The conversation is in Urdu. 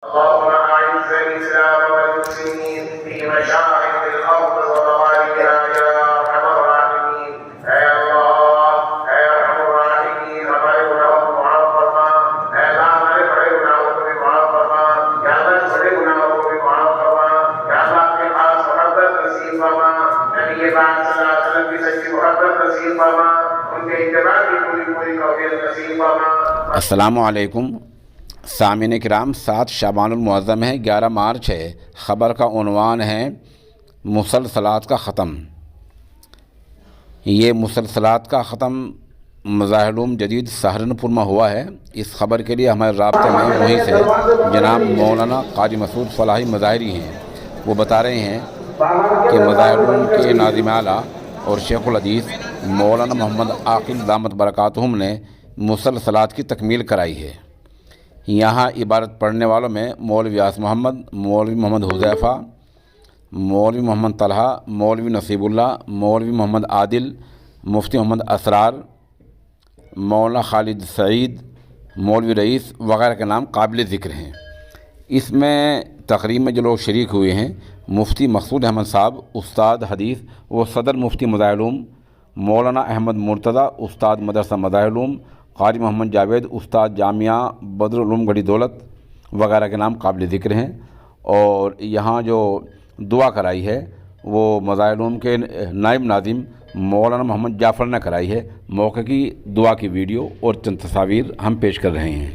اللهم أعز الإسلام والمسلمين في مشارق الأرض ومغاربها يا أرحم الراحمين. يا الله يا أرحم الراحمين ہمارے گناہوں کو معاف فرما. اے اللہ ہمارے بڑے گناہوں کو بھی معاف فرما. یا اللہ چھوٹے گناہوں کو بھی معاف فرما. یا اللہ اپنے خاص محبت نصیب فرما. نبی پاک صلی اللہ علیہ وسلم کی سچی محبت نصیب فرما. ان کے اتباع کی پوری توفیق نصیب فرما. السلام علیکم سامعین کرام. 7 شعبان المعظم ہے، 11 مارچ ہے. خبر کا عنوان ہے مسلسلات کا ختم. یہ مسلسلات کا ختم مظاہر علوم جدید سہارنپور میں ہوا ہے. اس خبر کے لیے ہمارے رابطے میں وہیں سے جناب مولانا قاضی مسعود فلاحی مظاہری ہیں. وہ بتا رہے ہیں کہ مظاہر علوم کے ناظم اعلیٰ اور شیخ الحدیث مولانا محمد عاقل دامت برکاتہم نے مسلسلات کی تکمیل کرائی ہے. یہاں عبارت پڑھنے والوں میں مولوی یاس محمد، مولوی محمد حذیفہ، مولوی محمد طلحہ، مولوی نصیب اللہ، مولوی محمد عادل، مفتی محمد اسرار، مولانا خالد سعید، مولوی رئیس وغیرہ کے نام قابل ذکر ہیں. اس میں تقریب میں جو لوگ شریک ہوئے ہیں، مفتی مقصود احمد صاحب استاد حدیث و صدر مفتی مظاہر علوم، مولانا احمد مرتضیٰ استاد مدرسہ مظاہر علوم، قاری محمد جاوید استاد جامعہ بدر العلوم گڑھی دولت وغیرہ کے نام قابل ذکر ہیں. اور یہاں جو دعا کرائی ہے وہ مظاہر علوم کے نائب ناظم مولانا محمد جعفر نے کرائی ہے. موقع کی دعا کی ویڈیو اور چند تصاویر ہم پیش کر رہے ہیں.